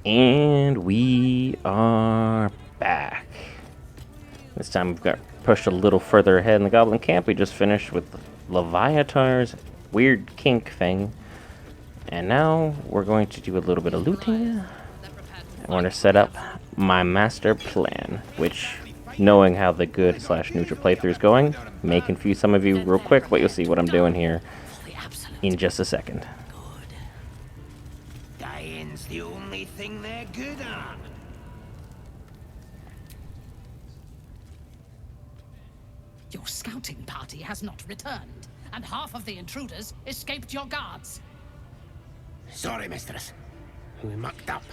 And we are back. This time we've got pushed a little further ahead in the Goblin Camp. We just finished with Leviatar's weird kink thing. And now we're going to do a little bit of looting. I want to set up my master plan, which, knowing how the good / neutral playthrough is going, may confuse some of you real quick, but you'll see what I'm doing here in just a second. Dying's the only thing they're good at. Your scouting party has not returned, and half of the intruders escaped your guards. Sorry, mistress. We mucked up.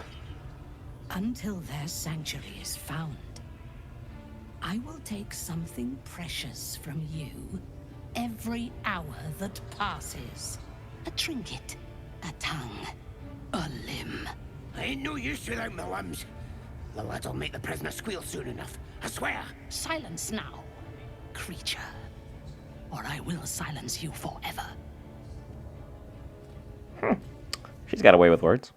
Until their sanctuary is found, I will take something precious from you every hour that passes. A trinket, a tongue, a limb. I ain't no use without my limbs. The lad'll make the prisoner squeal soon enough, I swear. Silence now, creature, or I will silence you forever. She's got away with words.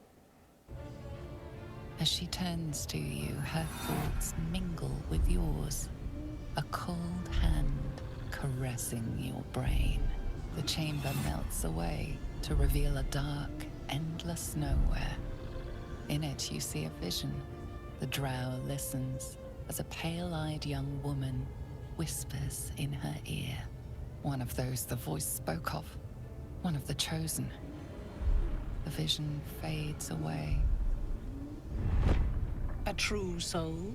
As she turns to you, her thoughts mingle with yours. A cold hand caressing your brain. The chamber melts away to reveal a dark, endless nowhere. In it you see a vision. The drow listens as a pale-eyed young woman whispers in her ear. One of those the voice spoke of. One of the chosen. The vision fades away. A true soul?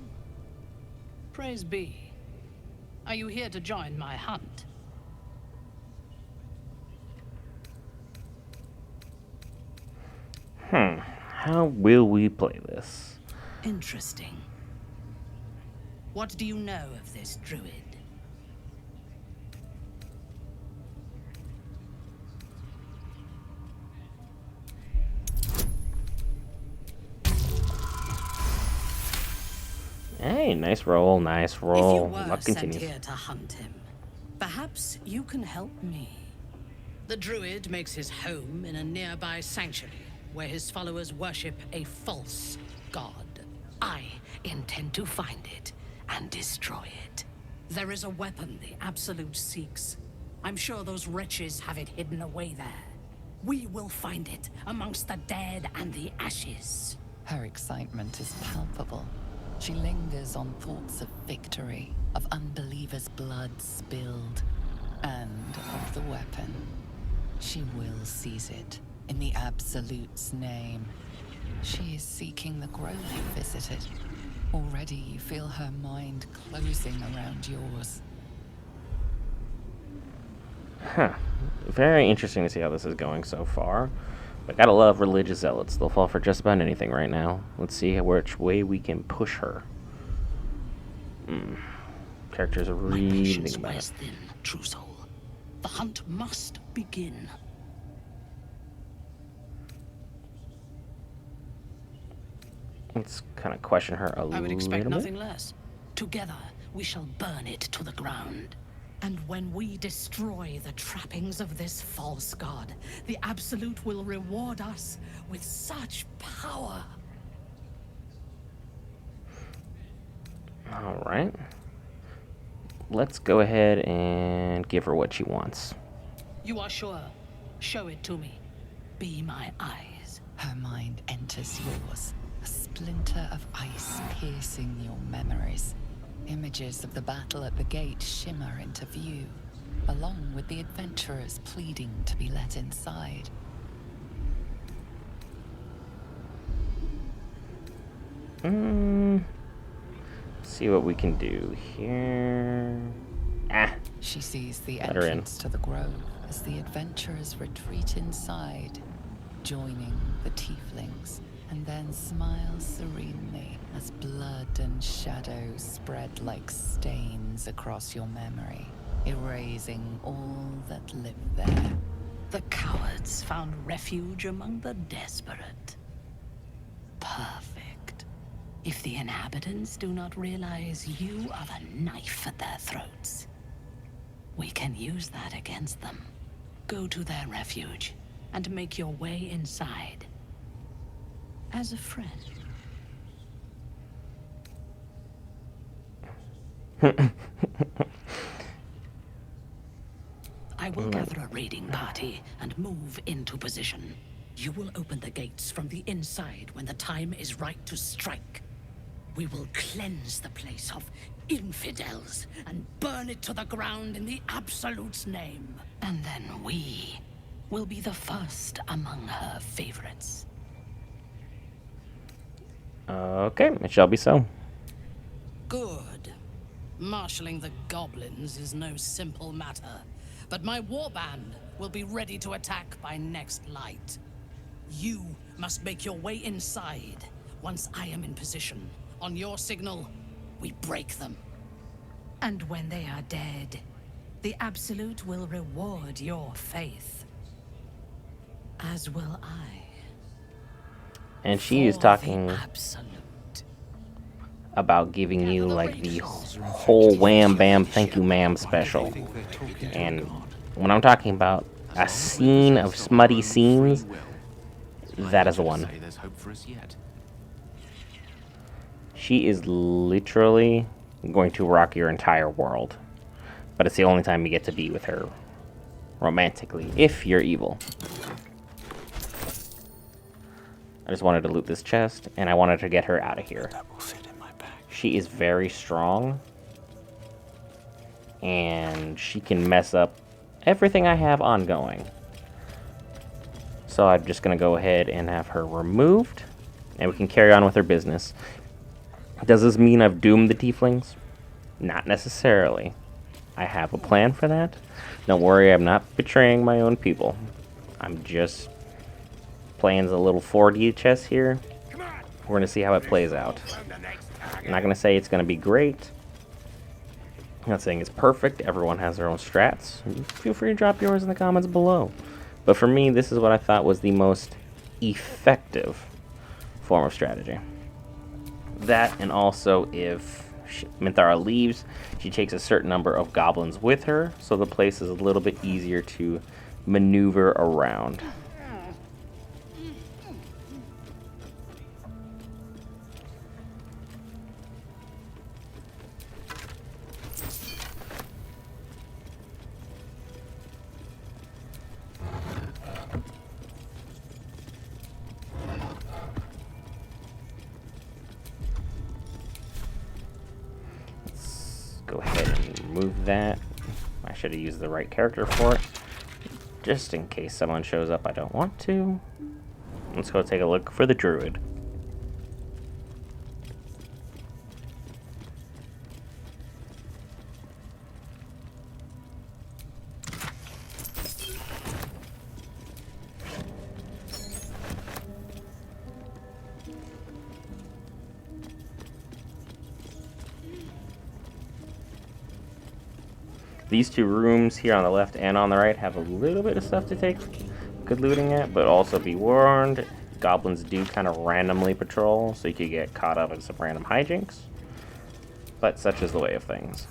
Praise be. Are you here to join my hunt? How will we play this? Interesting. What do you know of this druid? Hey, nice roll, nice roll. If you were Luck sent continues. here to hunt him, perhaps you can help me. The druid makes his home in a nearby sanctuary where his followers worship a false god. I intend to find it and destroy it. There is a weapon the Absolute seeks. I'm sure those wretches have it hidden away there. We will find it amongst the dead and the ashes. Her excitement is palpable. She lingers on thoughts of victory, of unbelievers' blood spilled, and of the weapon. She will seize it, in the Absolute's name. She is seeking the grove you visited. Already you feel her mind closing around yours. Very interesting to see how this is going so far. But gotta love religious zealots. They'll fall for just about anything right now. Let's see which way we can push her. Characters are My reading patience about wears it. thin, true soul. The hunt must begin. Let's kind of question her a I would expect little nothing bit. less. Together, we shall burn it to the ground. And when we destroy the trappings of this false god, the Absolute will reward us with such power. All right. Let's go ahead and give her what she wants. You are sure? Show it to me. Be my eyes. Her mind enters yours, a splinter of ice piercing your memories. Images of the battle at the gate shimmer into view, along with the adventurers pleading to be let inside. See what we can do here. She sees the Let her in. entrance to the grove as the adventurers retreat inside, joining the tieflings, and then smiles serenely as blood and shadows spread like stains across your memory, erasing all that lived there. The cowards found refuge among the desperate. Perfect. If the inhabitants do not realize you are the knife at their throats, we can use that against them. Go to their refuge and make your way inside. As a friend. I will gather a raiding party and move into position. You will open the gates from the inside when the time is right to strike. We will cleanse the place of infidels and burn it to the ground in the Absolute's name. And then we will be the first among her favorites. Okay, it shall be so. Good. Marshalling the goblins is no simple matter, but my warband will be ready to attack by next light. You must make your way inside. Once I am in position, on your signal, we break them. And when they are dead, the Absolute will reward your faith. As will I. And she is For talking the Absolute. about giving you like the whole wham bam thank you ma'am special. And when I'm talking about a scene of smutty scenes, that is the one. She is literally going to rock your entire world. But it's the only time you get to be with her romantically, if you're evil. I just wanted to loot this chest, and I wanted to get her out of here. She is very strong, and she can mess up everything I have ongoing. So I'm just going to go ahead and have her removed, and we can carry on with her business. Does this mean I've doomed the tieflings? Not necessarily. I have a plan for that. Don't worry, I'm not betraying my own people. I'm just playing a little 4D chess here. We're going to see how it plays out. I'm not going to say it's going to be great. I'm not saying it's perfect. Everyone has their own strats. Feel free to drop yours in the comments below. But for me, this is what I thought was the most effective form of strategy. That, and also if Minthara leaves, she takes a certain number of goblins with her, so the place is a little bit easier to maneuver around. Go ahead and remove that. I should have used the right character for it. Just in case someone shows up I don't want to. Let's go take a look for the druid. These two rooms here on the left and on the right have a little bit of stuff to take good looting at, but also be warned, goblins do kind of randomly patrol, so you could get caught up in some random hijinks. But such is the way of things.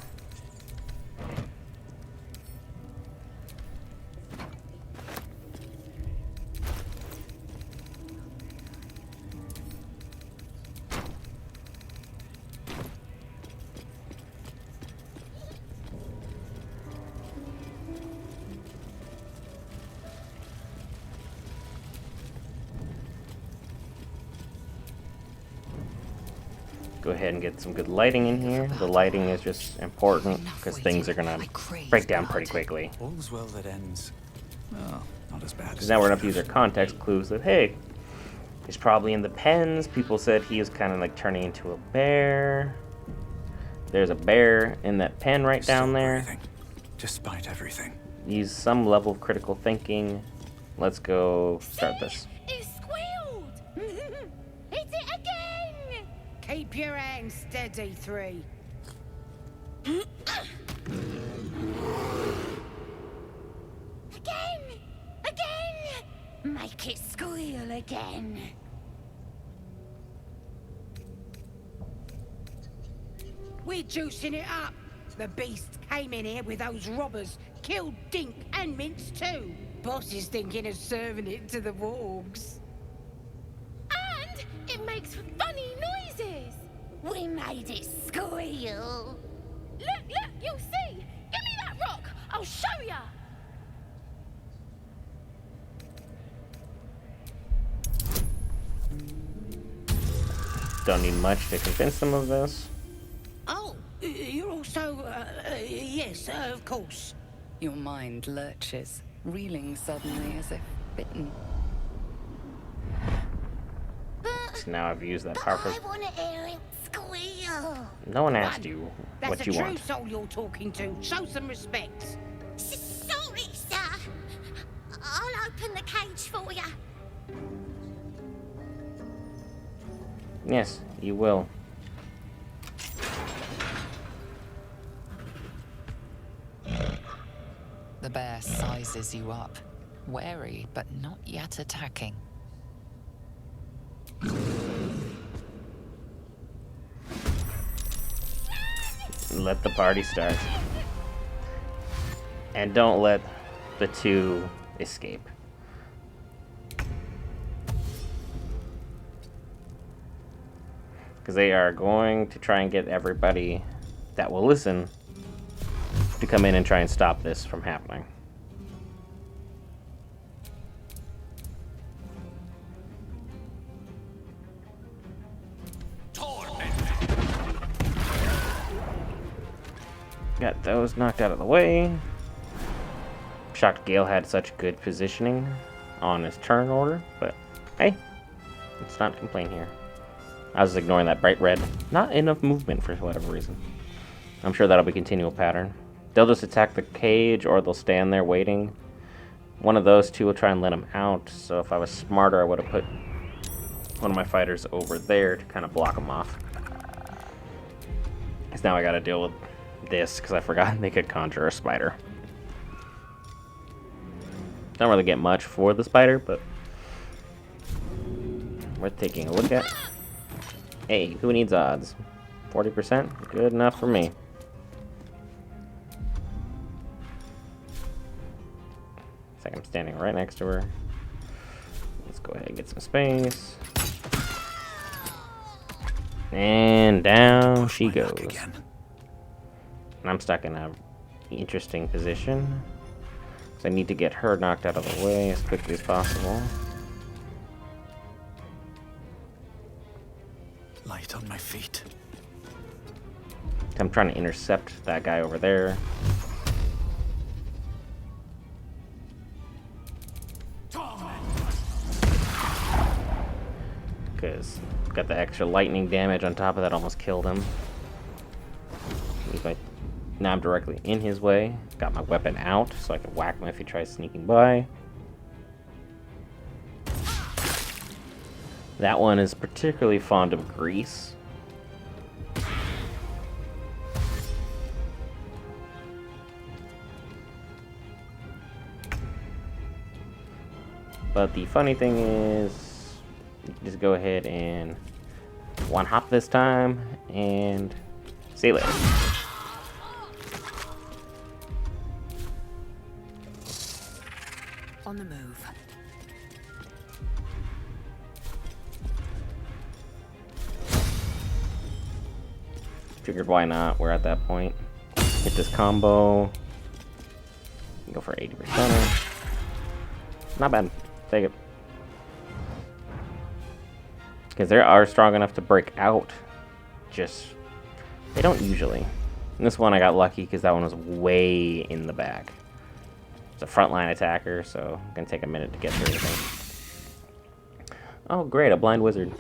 Go ahead and get some good lighting in here. The lighting is just important because things are gonna break down pretty quickly. All's well that ends. Well, not as bad Because as now we're gonna have to use our context clues that, hey, he's probably in the pens. People said he was kind of like turning into a bear. There's a bear in that pen right down there. Breathing, despite everything. Use some level of critical thinking. Let's go start this. It squealed! Hit it again! Keep your hands steady, 3. Again! Again! Make it squeal again. We're juicing it up. The beast came in here with those robbers, killed Dink and Mince too. Boss is thinking of serving it to the wargs. And it makes funny noises. We made it squeal. Look, you'll see! Give me that rock! I'll show ya! Don't need much to convince them of this. Oh, you're also, yes, of course. Your mind lurches, reeling suddenly as if bitten. So now I've used that powerful. I want to hear him squeal. No one asked you That's what a you true want. soul you're talking to. Show some respect. Sorry, sir. I'll open the cage for ya. Yes, you will. The bear sizes you up, wary but not yet attacking. Let the party start. And don't let the two escape. Because they are going to try and get everybody that will listen to come in and try and stop this from happening. Got those knocked out of the way. Shocked Gale had such good positioning on his turn order, but hey, let's not complain here. I was ignoring that bright red. Not enough movement for whatever reason. I'm sure that'll be a continual pattern. They'll just attack the cage or they'll stand there waiting. One of those two will try and let him out, so if I was smarter I would have put one of my fighters over there to kind of block him off. Because now I gotta deal with this because I forgot they could conjure a spider. Don't really get much for the spider, but worth taking a look at. Hey, who needs odds? 40%? Good enough for me. Looks like I'm standing right next to her. Let's go ahead and get some space. And down she goes. Again. And I'm stuck in a interesting position. So I need to get her knocked out of the way as quickly as possible. Light on my feet. I'm trying to intercept that guy over there. Because got the extra lightning damage on top of that, almost killed him. Now I'm directly in his way. Got my weapon out so I can whack him if he tries sneaking by. That one is particularly fond of grease. But the funny thing is, just go ahead and one hop this time and see you later. On the move. Figured why not, we're at that point. Hit this combo. Go for 80%. Not bad. Take it. Because they are strong enough to break out. Just, they don't usually. And this one I got lucky because that one was way in the back. It's a frontline attacker, so it's gonna take a minute to get through everything. Oh great, a blind wizard.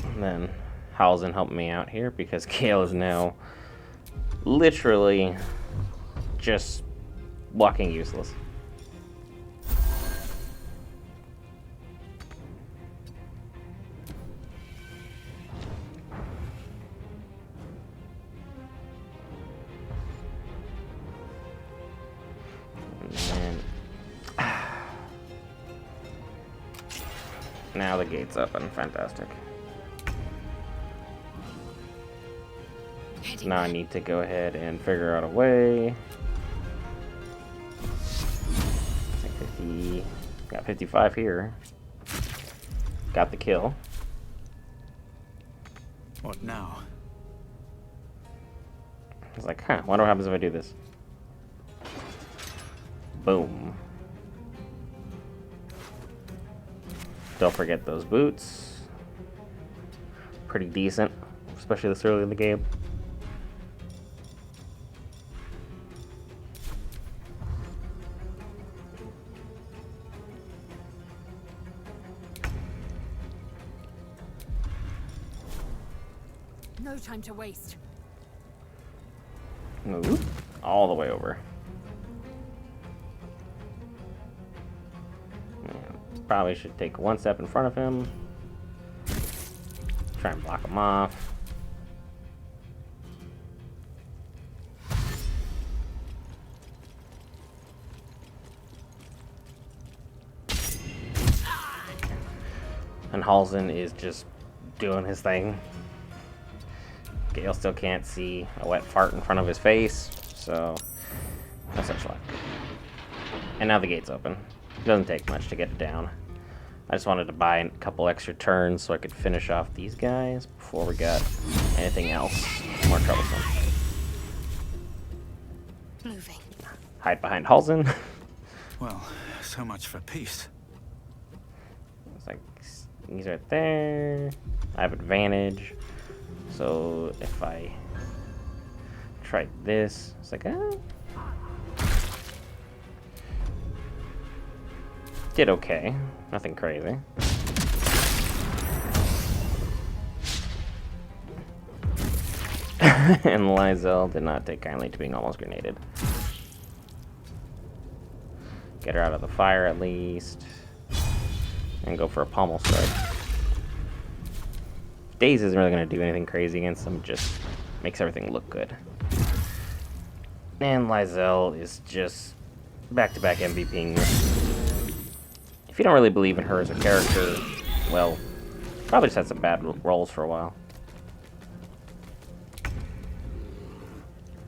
And then Halzen helped me out here because Gale is now literally just walking useless. Now the gate's open. Fantastic. Now I need to go ahead and figure out a way. 50, got 55 here. Got the kill. What now? was like, huh, wonder what happens if I do this. Boom. Don't forget those boots. Pretty decent, especially this early in the game. No time to waste. Move all the way over. Probably should take one step in front of him. Try and block him off. And Halsin is just doing his thing. Gale still can't see a wet fart in front of his face, so no such luck. And now the gate's open. It doesn't take much to get it down. I just wanted to buy a couple extra turns so I could finish off these guys before we got anything else more troublesome. Moving. Hide behind Halsin. Well, so much for peace. It's like, he's right there. I have advantage. So if I try this, it's like, did okay. Nothing crazy. And Lae'Zel did not take kindly to being almost grenaded. Get her out of the fire at least. And go for a pommel strike. Daze isn't really going to do anything crazy against them, just makes everything look good. And Lae'Zel is just back-to-back MVPing. If you don't really believe in her as a character, well, probably just had some bad rolls for a while.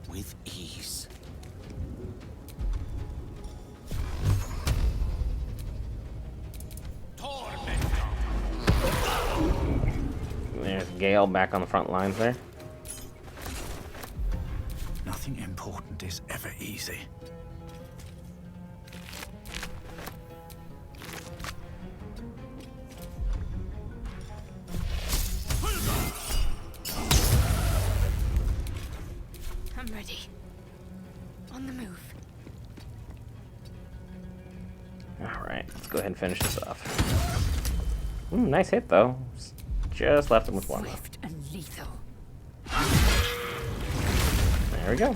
With ease. There's Gale back on the front lines there. Nothing important is ever easy. I'm ready. On the move. Alright, let's go ahead and finish this off. Nice hit though. Just left him with one. Swift and lethal. There we go.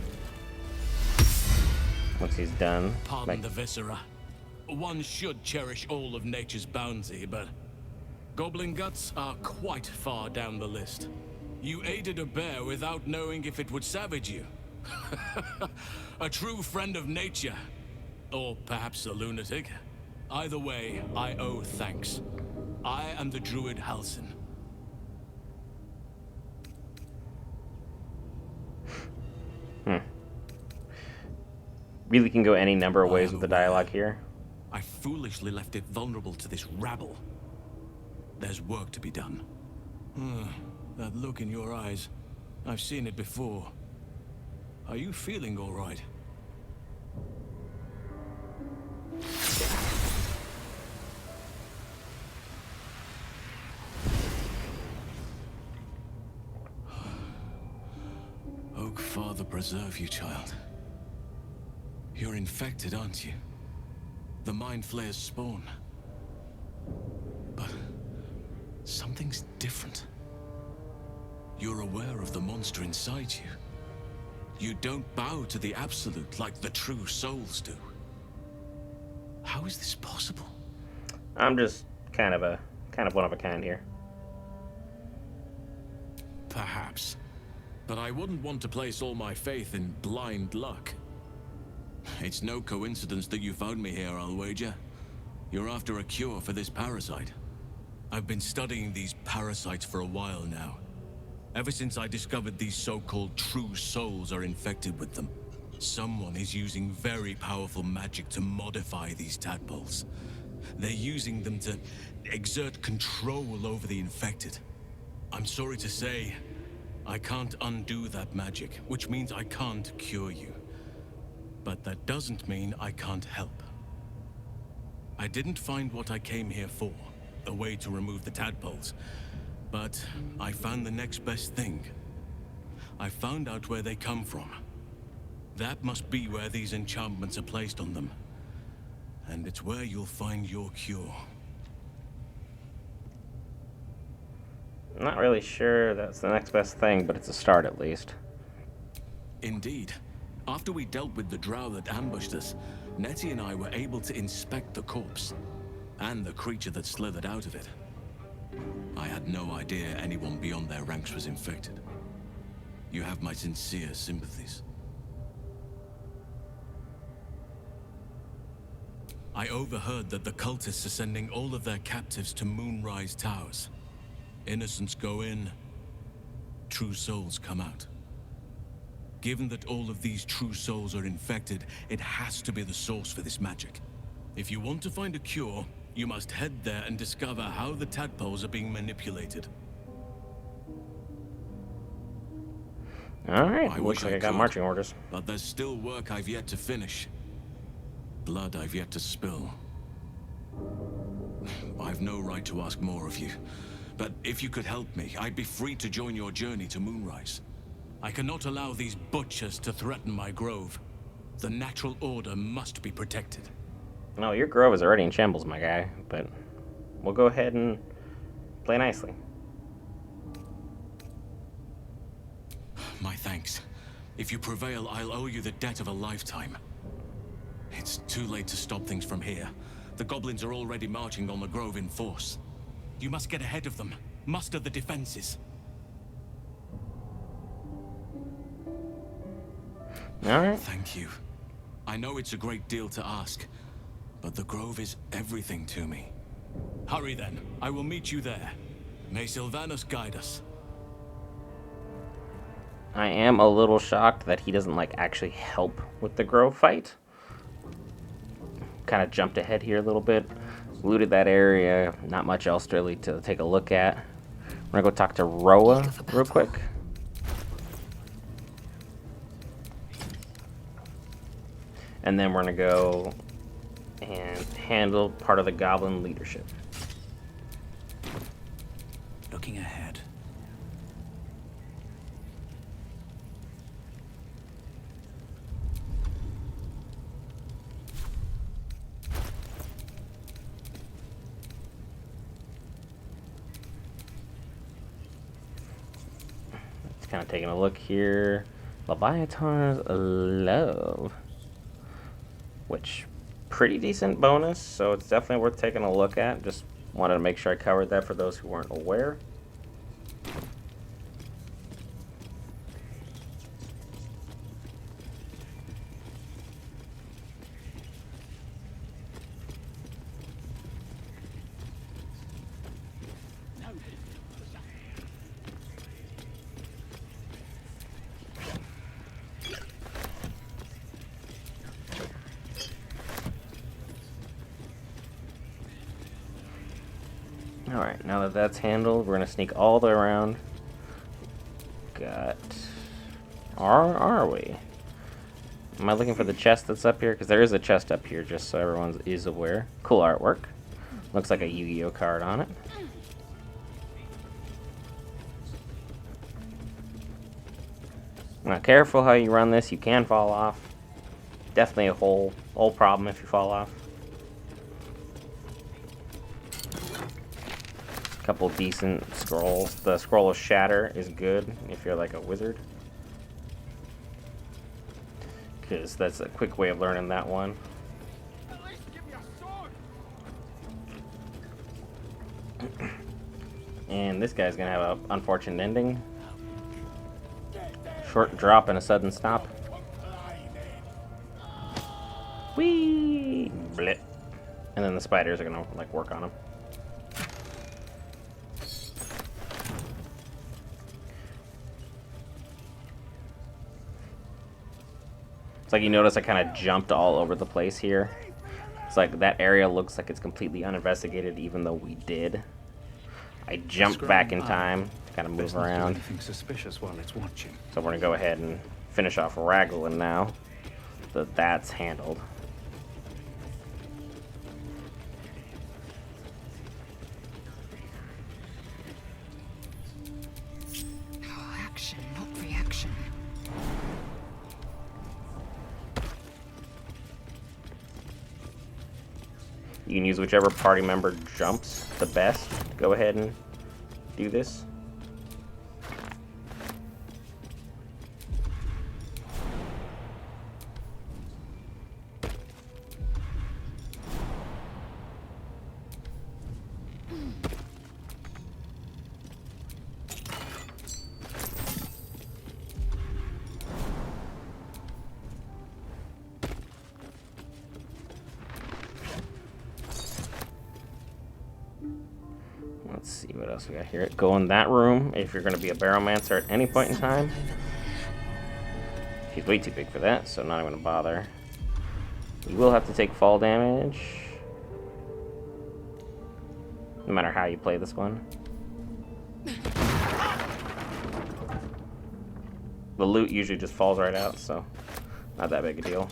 Once he's done. Pardon the viscera. One should cherish all of nature's bounty, but goblin guts are quite far down the list. You aided a bear without knowing if it would savage you. A true friend of nature. Or perhaps a lunatic. Either way, I owe thanks. I am the druid Halsin. Really can go any number of ways with the dialogue here. I foolishly left it vulnerable to this rabble. There's work to be done. That look in your eyes. I've seen it before. Are you feeling all right? Oak Father preserve you, child. You're infected, aren't you? The Mind Flayer's spawn. But something's different. You're aware of the monster inside you. You don't bow to the Absolute like the true souls do. How is this possible? I'm just kind of one of a kind here. Perhaps. But I wouldn't want to place all my faith in blind luck. It's no coincidence that you found me here, I'll wager. You're after a cure for this parasite. I've been studying these parasites for a while now. Ever since I discovered these so-called true souls are infected with them. Someone is using very powerful magic to modify these tadpoles. They're using them to exert control over the infected. I'm sorry to say, I can't undo that magic, which means I can't cure you. But that doesn't mean I can't help. I didn't find what I came here for, a way to remove the tadpoles. But I found the next best thing. I found out where they come from. That must be where these enchantments are placed on them. And it's where you'll find your cure. I'm not really sure that's the next best thing, but it's a start at least. Indeed. After we dealt with the drow that ambushed us, Nettie and I were able to inspect the corpse. And the creature that slithered out of it. I had no idea anyone beyond their ranks was infected. You have my sincere sympathies. I overheard that the cultists are sending all of their captives to Moonrise Towers. Innocents go in, true souls come out. Given that all of these true souls are infected, it has to be the source for this magic. If you want to find a cure, you must head there and discover how the tadpoles are being manipulated. Alright, looks like I got marching orders. But there's still work I've yet to finish. Blood I've yet to spill. I've no right to ask more of you. But if you could help me, I'd be free to join your journey to Moonrise. I cannot allow these butchers to threaten my grove. The natural order must be protected. No, your grove is already in shambles, my guy, but we'll go ahead and play nicely. My thanks. If you prevail, I'll owe you the debt of a lifetime. It's too late to stop things from here. The goblins are already marching on the grove in force. You must get ahead of them. Muster the defenses. Alright. Thank you. I know it's a great deal to ask, but the grove is everything to me. Hurry then. I will meet you there. May Sylvanus guide us. I am a little shocked that he doesn't, like, actually help with the grove fight. Kind of jumped ahead here a little bit. Looted that area. Not much else really to take a look at. I'm gonna go talk to Roa real quick. And then we're gonna go and handle part of the goblin leadership. Looking ahead. Just kind of taking a look here. Leviathan's Love. Which, pretty decent bonus, so it's definitely worth taking a look at. Just wanted to make sure I covered that for those who weren't aware. Alright, now that that's handled, we're going to sneak all the way around. Got... Are we? Am I looking for the chest that's up here? Because there is a chest up here, just so everyone is aware. Cool artwork. Looks like a Yu-Gi-Oh card on it. Now, careful how you run this. You can fall off. Definitely a whole problem if you fall off. Couple decent scrolls. The scroll of shatter is good if you're like a wizard, because that's a quick way of learning that one. And this guy's gonna have an unfortunate ending. Short drop and a sudden stop. Whee! Blip. And then the spiders are gonna like work on him. It's like you notice I kind of jumped all over the place here. It's like that area looks like it's completely uninvestigated, even though we did. I jumped back in time to kind of move Best not do around. anything suspicious while it's watching. So we're gonna go ahead and finish off Raglan now. So that's handled. Oh, action, not reaction. You can use whichever party member jumps the best to go ahead and do this. Let's see what else we got here. Go in that room if you're going to be a Barrowmancer at any point in time. He's way too big for that, so not even going to bother. You will have to take fall damage, no matter how you play this one. The loot usually just falls right out, so not that big a deal.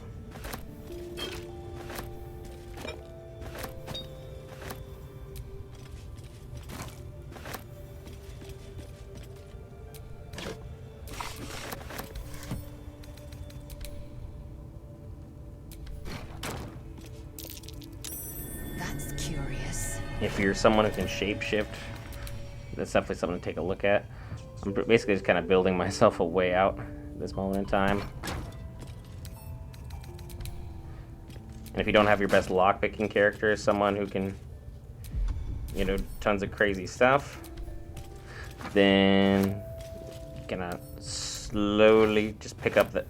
That's curious. If you're someone who can shapeshift, that's definitely something to take a look at. I'm basically just kind of building myself a way out at this moment in time. And if you don't have your best lockpicking character, someone who can, you know, tons of crazy stuff, then you're gonna slowly just pick up the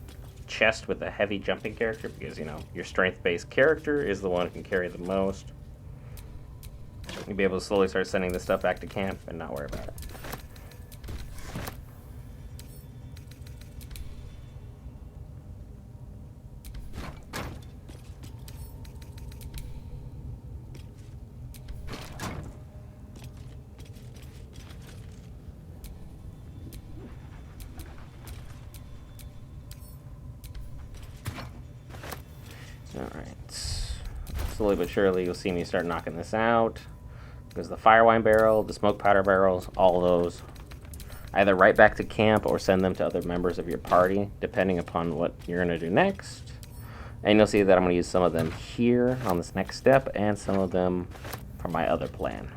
chest with a heavy jumping character, because, you know, your strength-based character is the one who can carry the most. You'll be able to slowly start sending this stuff back to camp and not worry about it. Alright. Slowly but surely you'll see me start knocking this out. There's the Firewine Barrel, the Smoke Powder Barrels, all those. Either right back to camp or send them to other members of your party, depending upon what you're going to do next. And you'll see that I'm going to use some of them here on this next step, and some of them for my other plan.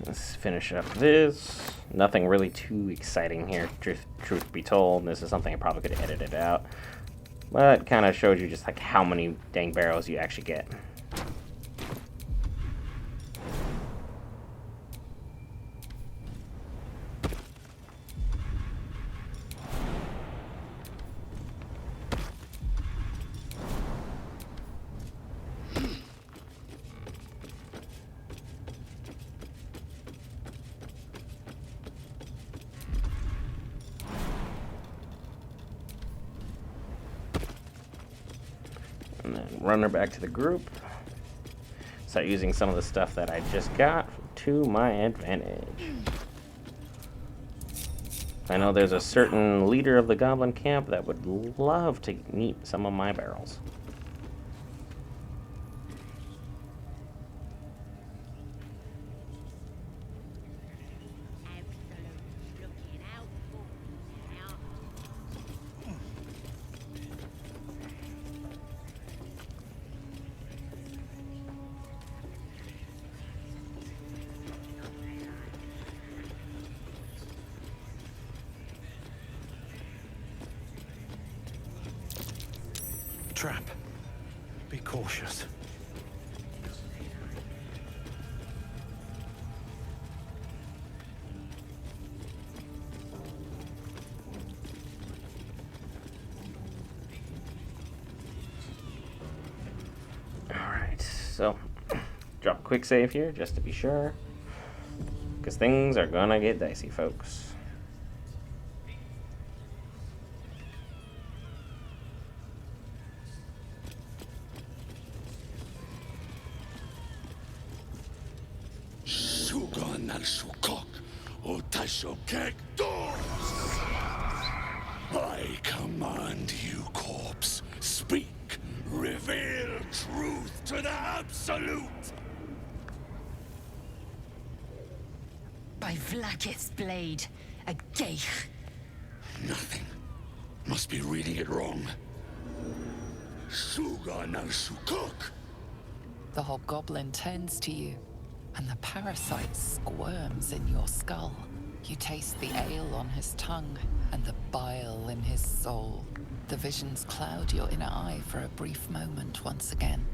Let's finish up this. Nothing really too exciting here, truth be told. This is something I probably could have edited out. But it kind of shows you just like how many dang barrels you actually get. And then run her back to the group. Start using some of the stuff that I just got to my advantage. I know there's a certain leader of the goblin camp that would love to meet some of my barrels. cautious. Alright, so drop a quick save here just to be sure. Because things are gonna get dicey, folks. I command you, corpse. Speak. Reveal truth to the Absolute. By Vlaakith's blade, a Geek. Nothing. Must be reading it wrong. Sugan al Shukok. The hobgoblin turns to you, and the parasite squirms in your skull. You taste the ale on his tongue and the bile in his soul. The visions cloud your inner eye for a brief moment once again.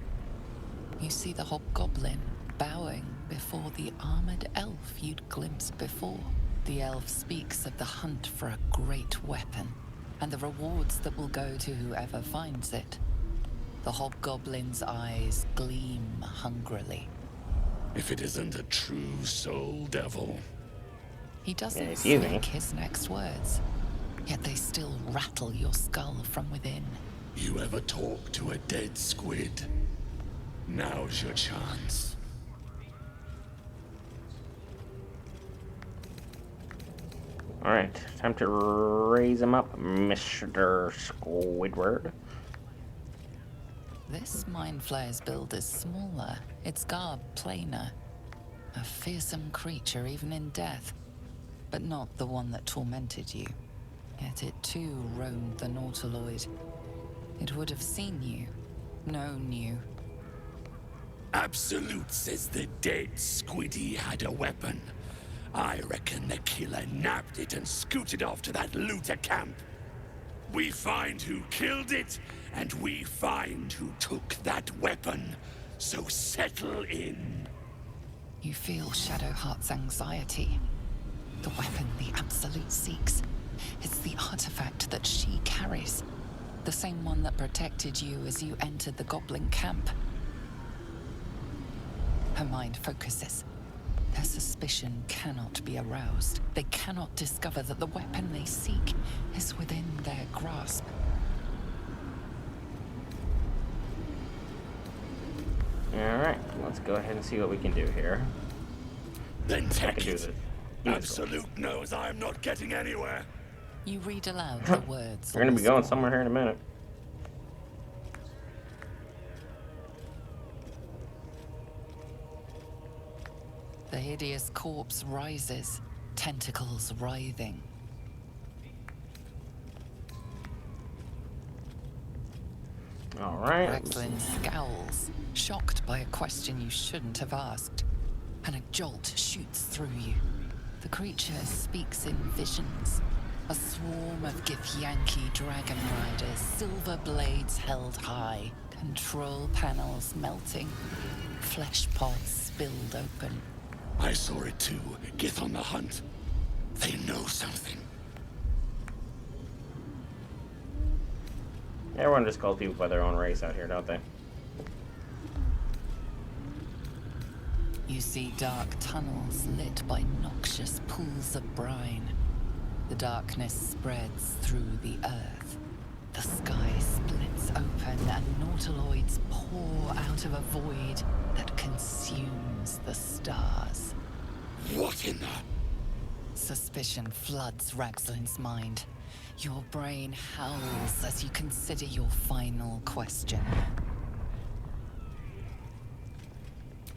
You see the hobgoblin bowing before the armored elf you'd glimpsed before. The elf speaks of the hunt for a great weapon and the rewards that will go to whoever finds it. The hobgoblin's eyes gleam hungrily. If it isn't a true soul devil. He doesn't it's you, speak his next words, yet they still rattle your skull from within. You ever talk to a dead squid? Now's your chance. Alright, time to raise him up, Mr. Squidward. This Mind Flayer's build is smaller, its garb plainer. A fearsome creature even in death, but not the one that tormented you. Yet it too roamed the Nautiloid. It would have seen you, known you. Absolute says the dead squiddy had a weapon. I reckon the killer nabbed it and scooted off to that looter camp. We find who killed it, and we find who took that weapon. So settle in. You feel Shadowheart's anxiety. The weapon the Absolute seeks. It's the artifact that she carries. The same one that protected you as you entered the goblin camp. Her mind focuses. Their suspicion cannot be aroused. They cannot discover that the weapon they seek is within their grasp. Alright, let's go ahead and see what we can do here. Then I take can do it. this. Absolute knows I'm not getting anywhere. You read aloud the words. We're gonna on be the going scroll. somewhere here in a minute. The hideous corpse rises, tentacles writhing. Alright. Ragzlin scowls, shocked by a question you shouldn't have asked, and a jolt shoots through you. The creature speaks in visions. A swarm of Githyanki dragon riders, silver blades held high, control panels melting, flesh pods spilled open. I saw it too. Get on the hunt. They know something. Everyone just calls people by their own race out here, don't they? You see dark tunnels lit by noxious pools of brine. The darkness spreads through the earth. The sky splits open and nautiloids pour out of a void that consumes the stars. What in the... Suspicion floods Ragzlin's mind. Your brain howls as you consider your final question.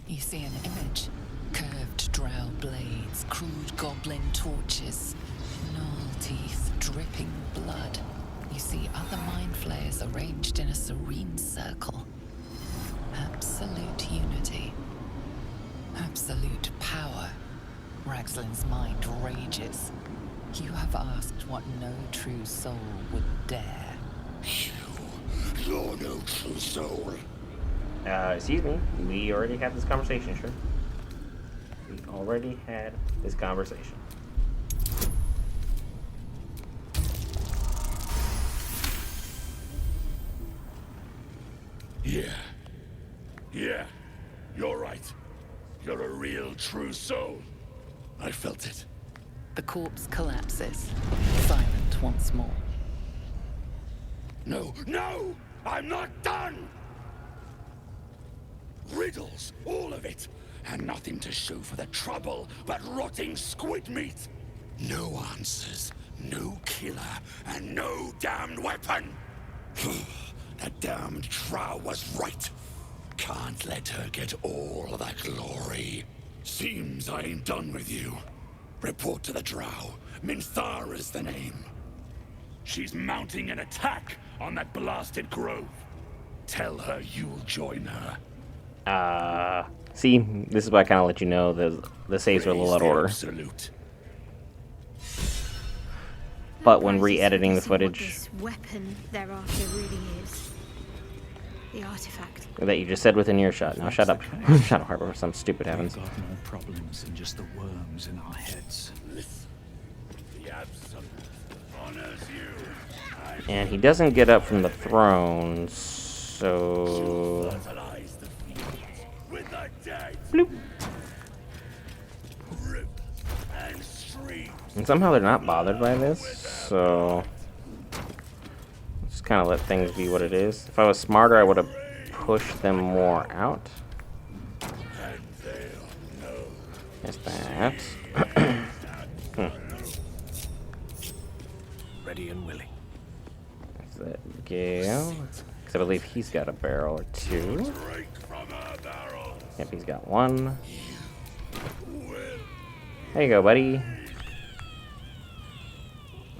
You see an image. Curved drow blades, crude goblin torches, gnoll teeth dripping blood. You see other mind flayers arranged in a serene circle. Absolute unity. Absolute power. Ragzlin's mind rages. You have asked what no true soul would dare. You're no true soul. Excuse me. We already had this conversation, sure. We already had this conversation. Yeah, you're right. You're a real, true soul. I felt it. The corpse collapses, silent once more. No, I'm not done! Riddles, all of it, and nothing to show for the trouble but rotting squid meat. No answers, no killer, and no damned weapon. That damned Drow was right. Can't let her get all of that glory. Seems I ain't done with you. Report to the Drow. Minthara's the name. She's mounting an attack on that blasted grove. Tell her you'll join her. See, this is why I kind of let you know the saves are a little out of order. Absolute. But when re-editing the footage This weapon thereafter really is. The artifact. that you just said within earshot. Now shut up. Shut up, Harper. Something stupid happens. We've got more problems than just the worms in our heads. The absolute honors you. And he doesn't get up from the throne, so... Fertilize the fields with the dead. Bloop. Rivers and streams. And somehow they're not bothered by this, so... Just kind of let things be what it is. If I was smarter, I would have pushed them more out. And they'll know. There's that. Ready and willing. There's that Gale. Because I believe he's got a barrel or two. Drink from her barrel. Yep, he's got one. There you go, buddy.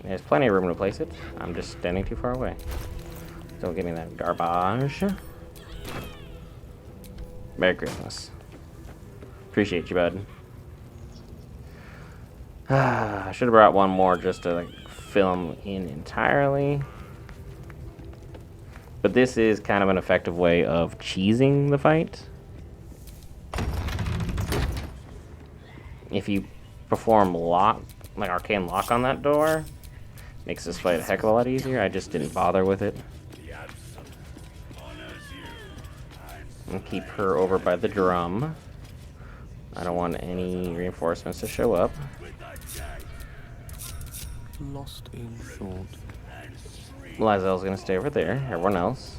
There's plenty of room to place it. I'm just standing too far away. Don't give me that garbage. Merry Christmas. Appreciate you, bud. I should have brought one more just to like film in entirely. But this is kind of an effective way of cheesing the fight. If you perform lock, like arcane lock on that door, makes this fight a heck of a lot easier. I just didn't bother with it. And keep her over by the drum. I don't want any reinforcements to show up. Lost in thought. Lae'Zel's gonna stay over there. Everyone else,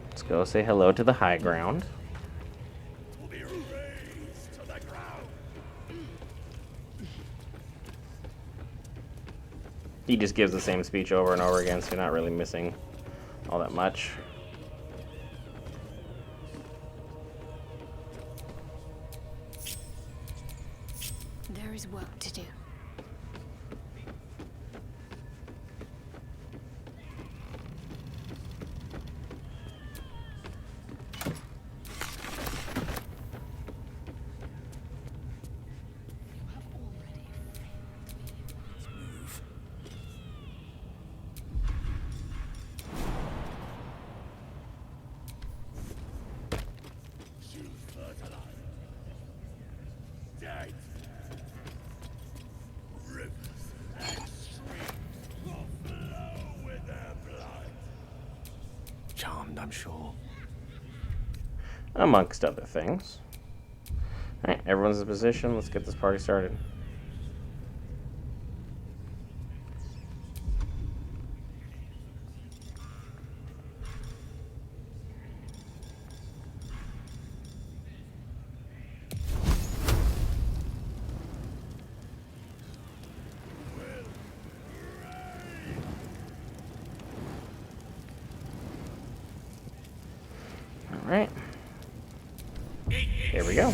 let's go say hello to the high ground. He just gives the same speech over and over again, so you're not really missing all that much. There is work to do. Charmed, I'm sure. Amongst other things. Alright, everyone's in position. Let's get this party started. Alright. Here we go.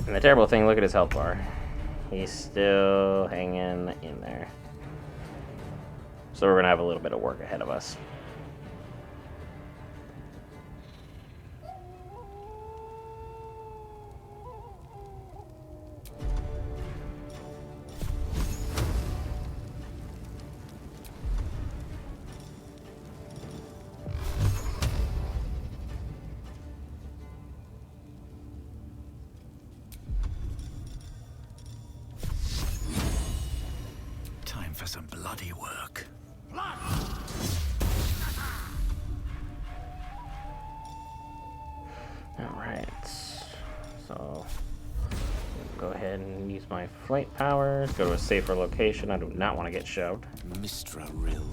And the terrible thing, look at his health bar. He's still hanging in there. So we're going to have a little bit of work ahead of us. some bloody work. Alright. So, go ahead and use my flight powers. Go to a safer location. I do not want to get shoved. Mistra Rill.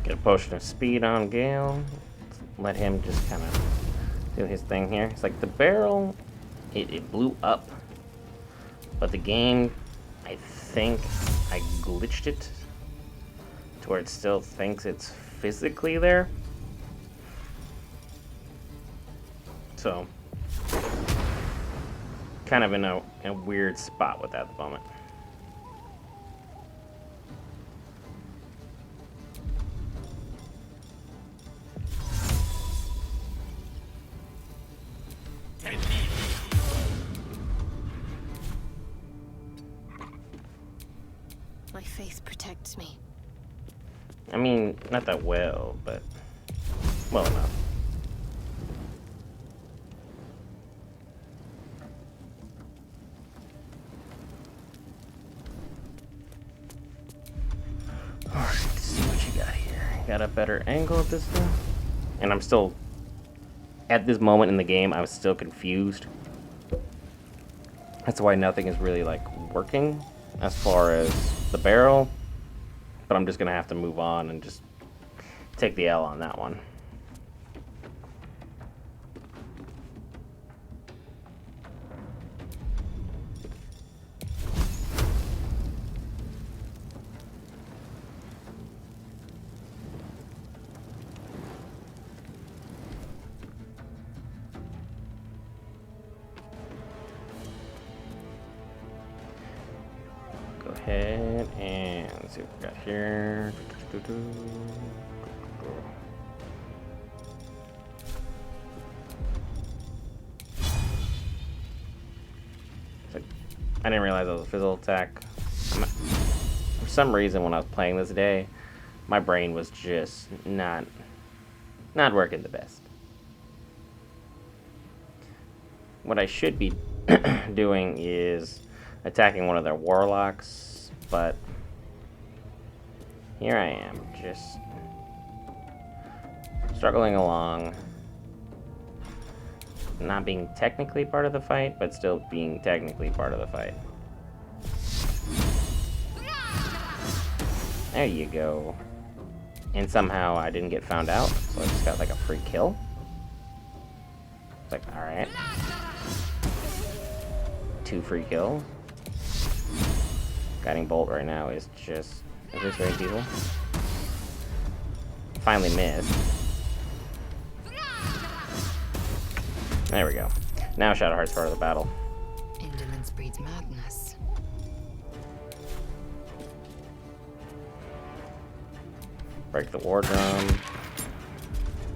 Get a potion of speed on Gale. Let him just kind of do his thing here. It's like the barrel, it blew up. But the game, I think I glitched it to where it still thinks it's physically there. So, kind of in a weird spot with that at the moment. My faith protects me. I mean, not that well, but well enough. Alright, let's see what you got here. Got a better angle at this thing. And I'm still, at this moment in the game, I'm still confused. That's why nothing is really, like, working as far as the barrel. But I'm just going to have to move on and just take the L on that one. Go ahead and let's see what we got here. I didn't realize that was a physical attack. For some reason, when I was playing this day, my brain was just not working the best. What I should be doing is attacking one of their warlocks, but here I am, just struggling along, not being technically part of the fight, but still being technically part of the fight. There you go. And somehow I didn't get found out, so I just got like a free kill. It's like, alright. 2 free kills. Guiding Bolt right now is just eviscerating people. Finally missed. There we go. Now Shadowheart's part of the battle. Indolence breeds madness. Break the war drum.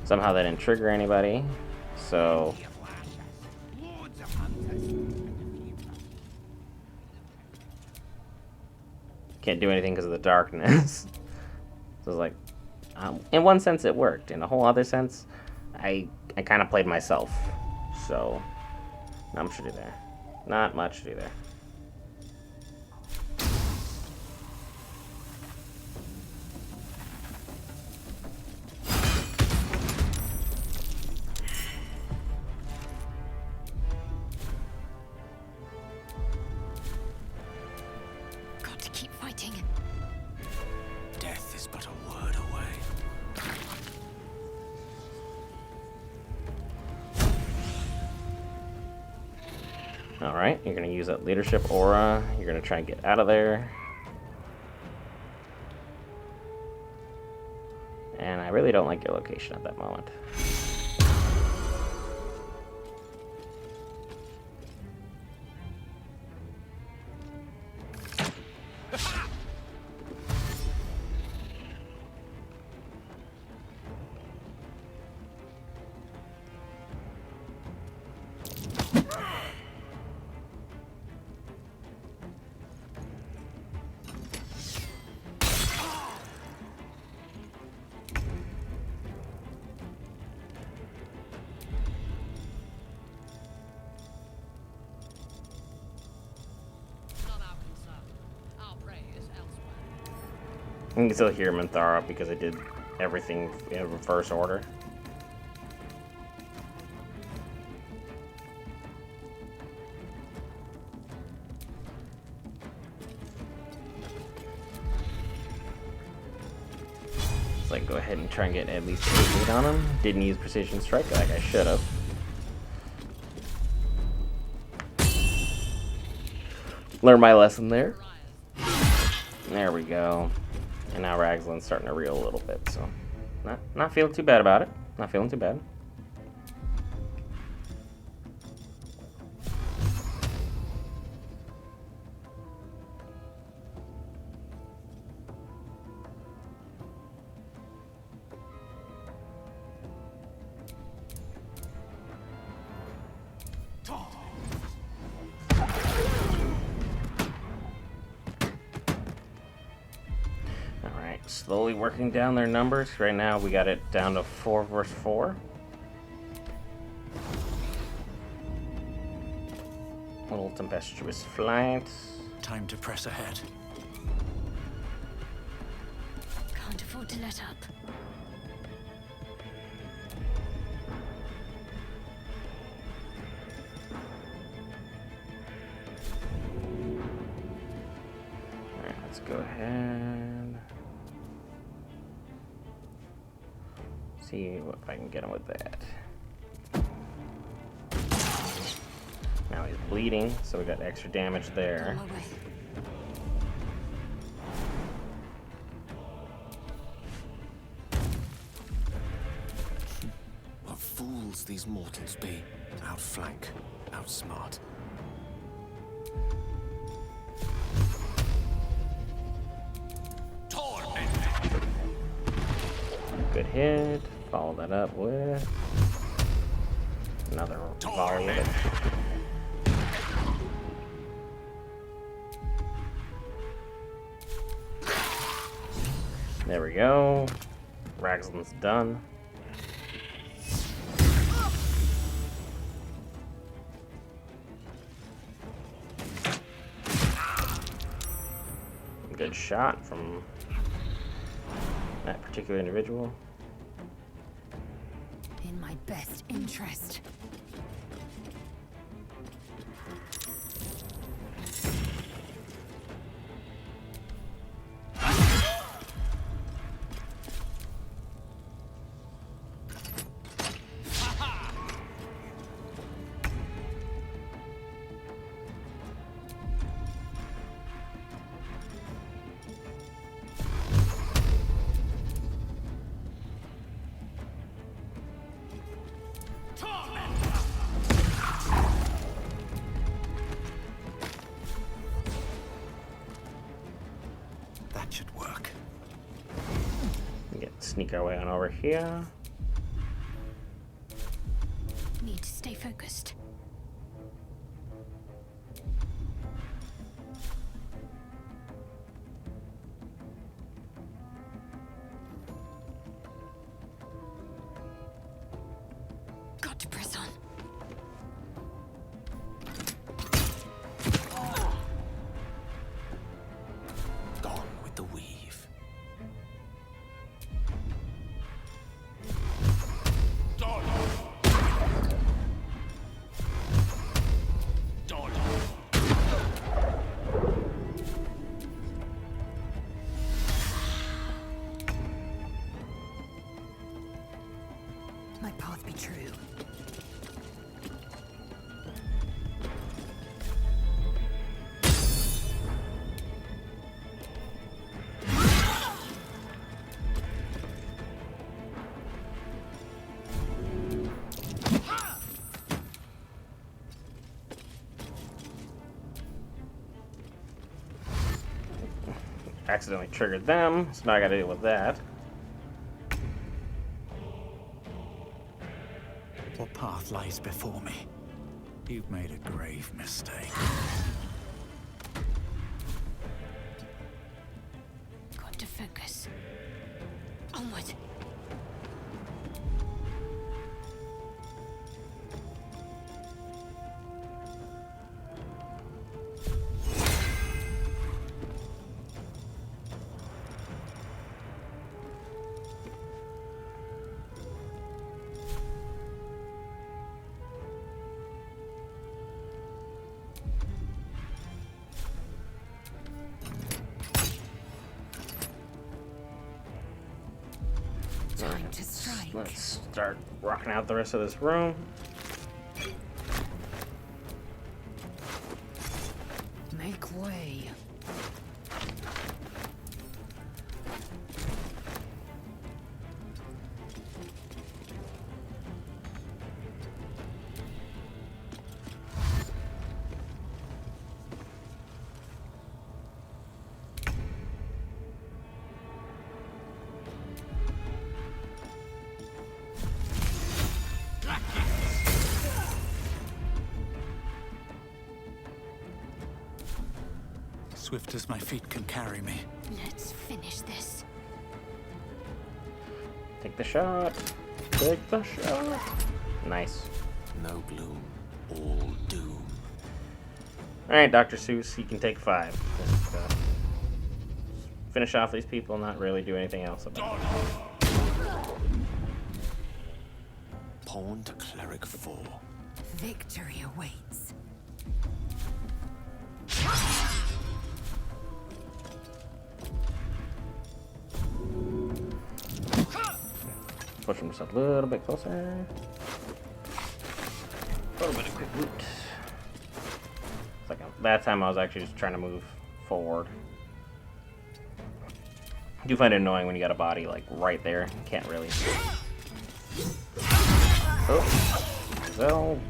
Somehow that didn't trigger anybody, so can't do anything because of the darkness. So it's like, in one sense it worked. In a whole other sense, I kind of played myself. So, not much to do there. Not much to do there. Got to keep fighting. Death is but a word away. Alright, you're going to use that leadership aura. You're going to try and get out of there. And I really don't like your location at that moment. You can still hear Minthara because I did everything in reverse order. So I can go ahead and try and get at least 8 hit on him. Didn't use Precision Strike like I should have. Learned my lesson there. There we go. And now Ragzlin's starting to reel a little bit, so not feeling too bad about it. Not feeling too bad. Slowly working down their numbers. Right now we got it down to 4 versus 4. Little tempestuous flight. Time to press ahead. Can't afford to let up. Alright, let's go ahead. See if I can get him with that. Now he's bleeding, so we got extra damage there. On my way. What fools these mortals be. Outflank, outsmart. Good hit. Follow that up with another volley of it. There we go. Ragzlin's done. Good shot from that particular individual. In my best interest. That should work. Sneak our way on over here. Need to stay focused. Got to press on. Gone with the weave. My path be true. Accidentally triggered them, so now I gotta deal with that. What path lies before me? You've made a grave mistake. Got to focus. Onward. Let's start rocking out the rest of this room. Make way. Swift as my feet can carry me. Let's finish this. Take the shot. Take the shot. Nice. No gloom, all doom. Alright, Dr. Seuss, you can take 5. Just, finish off these people, not really do anything else about it. Pawn to Cleric 4. Victory awaits. Push him just a little bit closer. A little bit of quick loot. It's like that time I was actually just trying to move forward. I do find it annoying when you got a body like right there. You can't really. Oh, so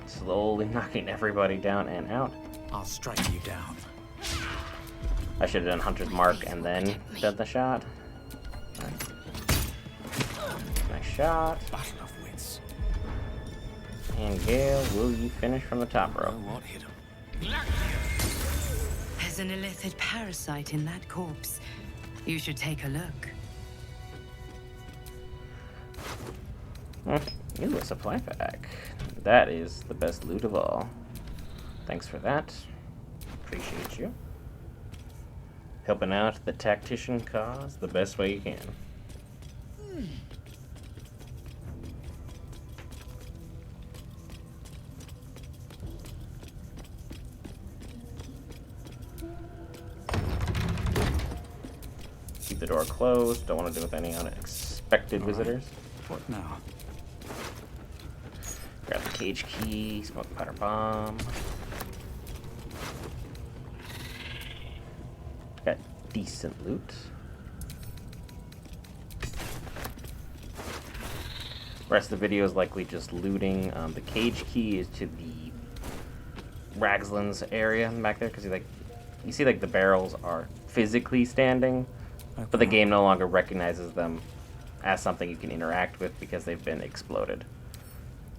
slowly knocking everybody down and out. I'll strike you down. I should have done Hunter's Mark and then done the shot. Right. Nice shot. Battle of wits. And Gale, will you finish from the top row? Know what hit him? There's an illithid parasite in that corpse. You should take a look. Ooh, a supply pack. That is the best loot of all. Thanks for that. Appreciate you. Helping out the tactician cause the best way you can. Keep the door closed. Don't want to deal with any unexpected visitors. What now? Grab the cage key, smoke powder bomb. Got decent loot. Rest of the video is likely just looting. The cage key is to the Ragzlin's area back there, because you see like the barrels are physically standing, but the game no longer recognizes them as something you can interact with because they've been exploded.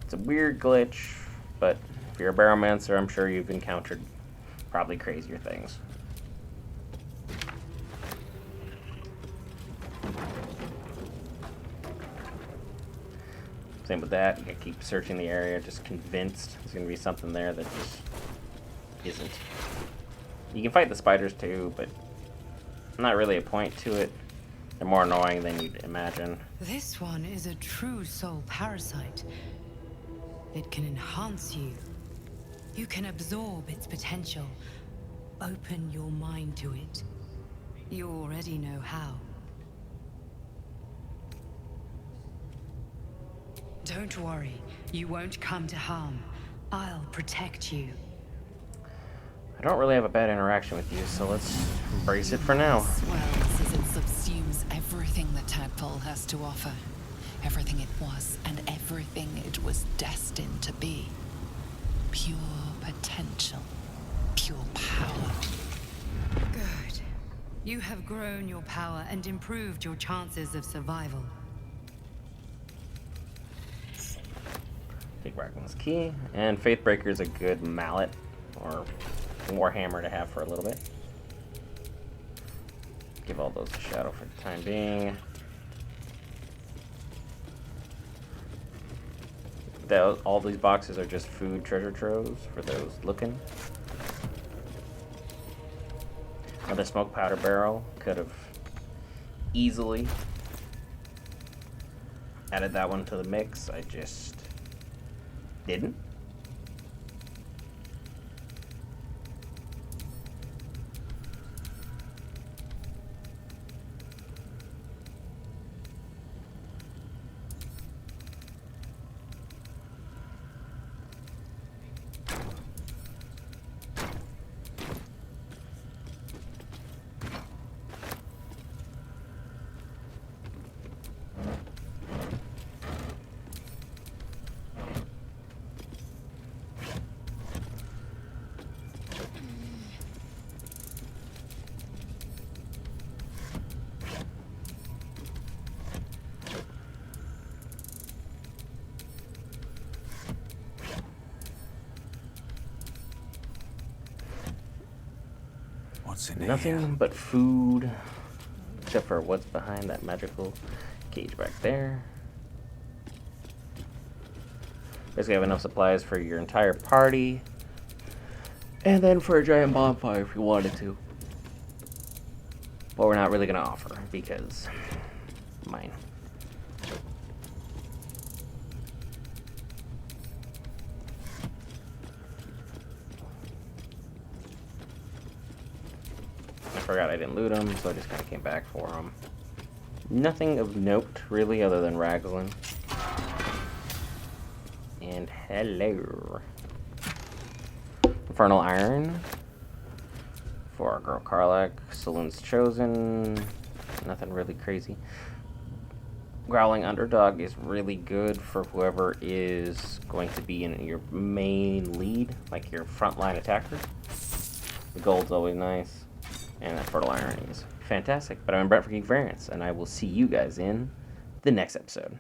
It's a weird glitch, but if you're a barrelmancer, I'm sure you've encountered probably crazier things. Same with that. You gotta keep searching the area, just convinced there's gonna be something there that just isn't. You can fight the spiders too, but not really a point to it. They're more annoying than you'd imagine. This one is a true soul parasite. It can enhance you. You can absorb its potential. Open your mind to it. You already know how. Don't worry, you won't come to harm. I'll protect you. I don't really have a bad interaction with you, so let's embrace it for now. Swells as it subsumes everything that Tadpole has to offer. Everything it was and everything it was destined to be. Pure potential. Pure power. Good. You have grown your power and improved your chances of survival. Take Raglan's key, and Faithbreaker is a good mallet or warhammer to have for a little bit. Give all those a shadow for the time being. All these boxes are just food treasure troves for those looking. Another smoke powder barrel. Could have easily added that one to the mix. I just didn't. What's in Nothing here? but food, except for what's behind that magical cage back there. Basically, have enough supplies for your entire party, and then for a giant bonfire if you wanted to. But we're not really going to offer because mine. I forgot I didn't loot them, so I just kind of came back for them. Nothing of note, really, other than Ragzdoll. And hello. Infernal Iron. For our girl Karlach. Saloon's Chosen. Nothing really crazy. Growling Underdog is really good for whoever is going to be in your main lead, like your frontline attacker. The gold's always nice. And that Fertile Iron is fantastic. But I'm Brett for Geek Variants, and I will see you guys in the next episode.